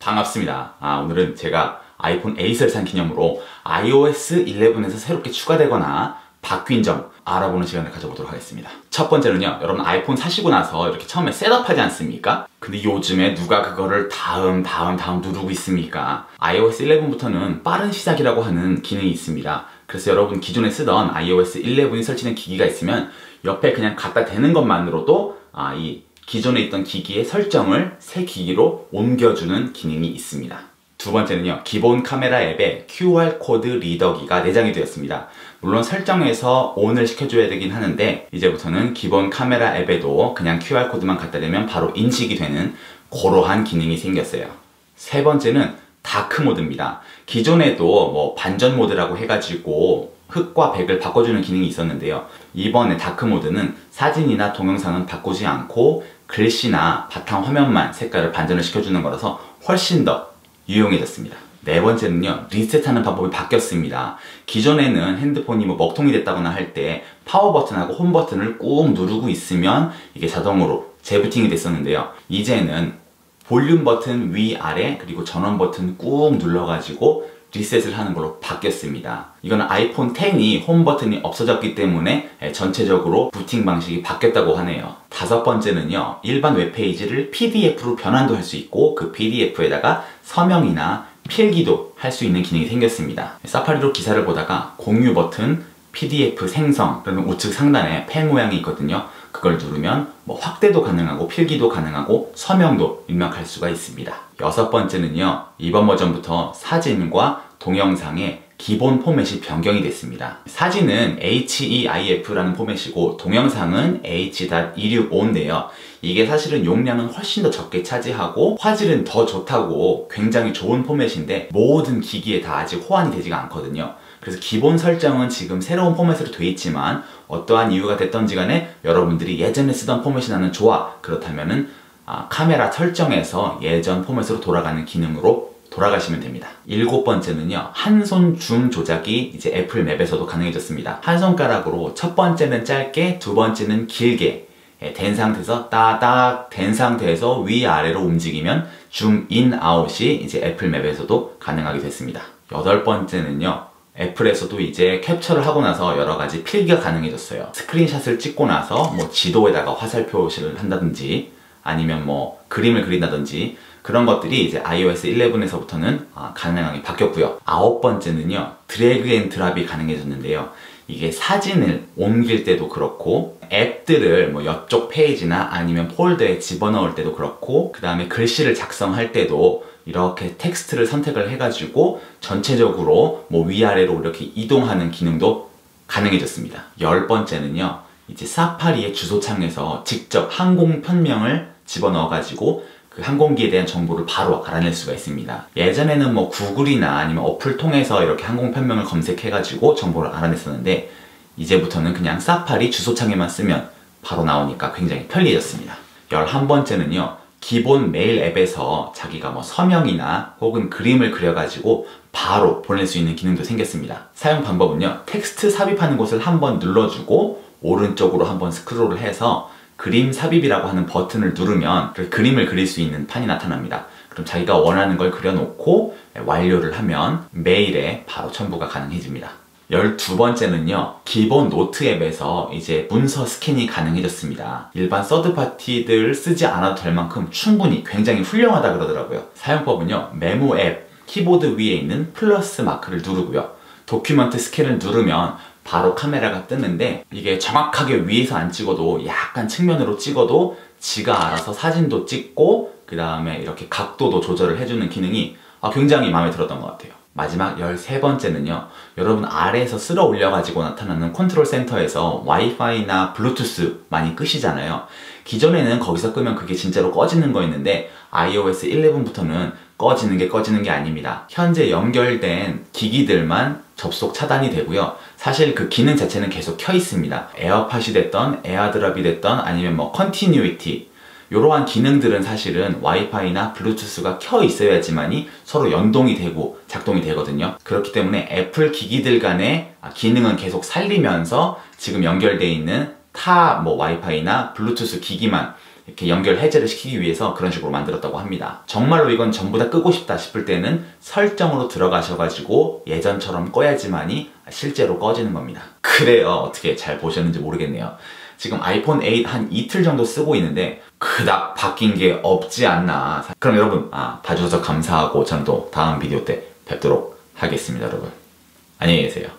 반갑습니다. 오늘은 제가 아이폰 8을 산 기념으로 iOS 11에서 새롭게 추가되거나 바뀐 점 알아보는 시간을 가져보도록 하겠습니다. 첫 번째는요, 여러분 아이폰 사시고 나서 이렇게 처음에 셋업하지 않습니까? 근데 요즘에 누가 그거를 다음 누르고 있습니까? iOS 11부터는 빠른 시작이라고 하는 기능이 있습니다. 그래서 여러분 기존에 쓰던 iOS 11이 설치된 기기가 있으면 옆에 그냥 갖다 대는 것만으로도 이 기존에 있던 기기의 설정을 새 기기로 옮겨주는 기능이 있습니다. 두 번째는요, 기본 카메라 앱에 QR코드 리더기가 내장이 되었습니다. 물론 설정에서 ON을 시켜줘야 되긴 하는데 이제부터는 기본 카메라 앱에도 그냥 QR코드만 갖다 대면 바로 인식이 되는 그러한 기능이 생겼어요. 세 번째는 다크 모드입니다. 기존에도 뭐 반전 모드라고 해가지고 흑과 백을 바꿔주는 기능이 있었는데요. 이번에 다크 모드는 사진이나 동영상은 바꾸지 않고 글씨나 바탕 화면만 색깔을 반전을 시켜주는 거라서 훨씬 더 유용해졌습니다. 네 번째는요, 리셋하는 방법이 바뀌었습니다. 기존에는 핸드폰이 뭐 먹통이 됐다거나 할 때 파워 버튼하고 홈 버튼을 꾹 누르고 있으면 이게 자동으로 재부팅이 됐었는데요. 이제는 볼륨 버튼 위아래 그리고 전원 버튼 꾹 눌러가지고 리셋을 하는 걸로 바뀌었습니다. 이거는 아이폰 X이 홈 버튼이 없어졌기 때문에 전체적으로 부팅 방식이 바뀌었다고 하네요. 다섯 번째는요, 일반 웹페이지를 PDF로 변환도 할 수 있고 그 PDF에다가 서명이나 필기도 할 수 있는 기능이 생겼습니다. 사파리로 기사를 보다가 공유 버튼, PDF 생성, 그러면 우측 상단에 펜 모양이 있거든요. 그걸 누르면 뭐 확대도 가능하고 필기도 가능하고 서명도 입력할 수가 있습니다. 여섯 번째는요, 이번 버전부터 사진과 동영상의 기본 포맷이 변경이 됐습니다. 사진은 HEIF라는 포맷이고 동영상은 H.265인데요. 이게 사실은 용량은 훨씬 더 적게 차지하고 화질은 더 좋다고 굉장히 좋은 포맷인데 모든 기기에 다 아직 호환이 되지가 않거든요. 그래서 기본 설정은 지금 새로운 포맷으로 돼 있지만 어떠한 이유가 됐던지 간에 여러분들이 예전에 쓰던 포맷이 나는 좋아, 그렇다면은 카메라 설정에서 예전 포맷으로 돌아가는 기능으로 돌아가시면 됩니다. 일곱 번째는요, 한 손 줌 조작이 이제 애플 맵에서도 가능해졌습니다. 한 손가락으로 첫 번째는 짧게, 두 번째는 길게 된 상태에서 따닥 된 상태에서 위아래로 움직이면 줌 인 아웃이 이제 애플 맵에서도 가능하게 됐습니다. 여덟 번째는요, 애플에서도 이제 캡처를 하고 나서 여러 가지 필기가 가능해졌어요. 스크린샷을 찍고 나서 뭐 지도에다가 화살표시를 한다든지 아니면 뭐 그림을 그린다든지 그런 것들이 이제 iOS 11에서부터는 가능하게 바뀌었고요. 아홉 번째는요, 드래그 앤 드랍이 가능해졌는데요. 이게 사진을 옮길 때도 그렇고 앱들을 뭐 옆쪽 페이지나 아니면 폴더에 집어넣을 때도 그렇고 그 다음에 글씨를 작성할 때도 이렇게 텍스트를 선택을 해가지고 전체적으로 뭐 위아래로 이렇게 이동하는 기능도 가능해졌습니다. 열 번째는요, 이제 사파리의 주소창에서 직접 항공 편명을 집어넣어가지고 그 항공기에 대한 정보를 바로 알아낼 수가 있습니다. 예전에는 뭐 구글이나 아니면 어플 통해서 이렇게 항공 편명을 검색해가지고 정보를 알아냈었는데 이제부터는 그냥 사파리 주소창에만 쓰면 바로 나오니까 굉장히 편리해졌습니다. 11번째는요, 기본 메일 앱에서 자기가 뭐 서명이나 혹은 그림을 그려가지고 바로 보낼 수 있는 기능도 생겼습니다. 사용 방법은요, 텍스트 삽입하는 곳을 한번 눌러주고 오른쪽으로 한번 스크롤을 해서 그림 삽입이라고 하는 버튼을 누르면 그 그림을 그릴 수 있는 판이 나타납니다. 그럼 자기가 원하는 걸 그려놓고 완료를 하면 메일에 바로 첨부가 가능해집니다. 12번째는요, 기본 노트 앱에서 이제 문서 스캔이 가능해졌습니다. 일반 서드파티들 쓰지 않아도 될 만큼 충분히 굉장히 훌륭하다 그러더라고요. 사용법은요, 메모 앱 키보드 위에 있는 플러스 마크를 누르고요, 도큐먼트 스캔을 누르면 바로 카메라가 뜨는데 이게 정확하게 위에서 안 찍어도 약간 측면으로 찍어도 지가 알아서 사진도 찍고 그 다음에 이렇게 각도도 조절을 해주는 기능이 굉장히 마음에 들었던 것 같아요. 마지막 13번째는요, 여러분 아래에서 쓸어 올려가지고 나타나는 컨트롤 센터에서 와이파이나 블루투스 많이 끄시잖아요. 기존에는 거기서 끄면 그게 진짜로 꺼지는 거였는데 iOS 11부터는 꺼지는 게 아닙니다. 현재 연결된 기기들만 접속 차단이 되고요. 사실 그 기능 자체는 계속 켜 있습니다. 에어팟이 됐던 에어드랍이 됐던 아니면 뭐 컨티뉴이티 이러한 기능들은 사실은 와이파이나 블루투스가 켜 있어야지만이 서로 연동이 되고 작동이 되거든요. 그렇기 때문에 애플 기기들 간의 기능은 계속 살리면서 지금 연결되어 있는 타 뭐 와이파이나 블루투스 기기만 이렇게 연결 해제를 시키기 위해서 그런 식으로 만들었다고 합니다. 정말로 이건 전부 다 끄고 싶다 싶을 때는 설정으로 들어가셔가지고 예전처럼 꺼야지만이 실제로 꺼지는 겁니다. 그래요. 어떻게 잘 보셨는지 모르겠네요. 지금 아이폰 8 한 이틀 정도 쓰고 있는데 그닥 바뀐 게 없지 않나. 그럼 여러분 봐주셔서 감사하고 저는 또 다음 비디오 때 뵙도록 하겠습니다. 여러분 안녕히 계세요.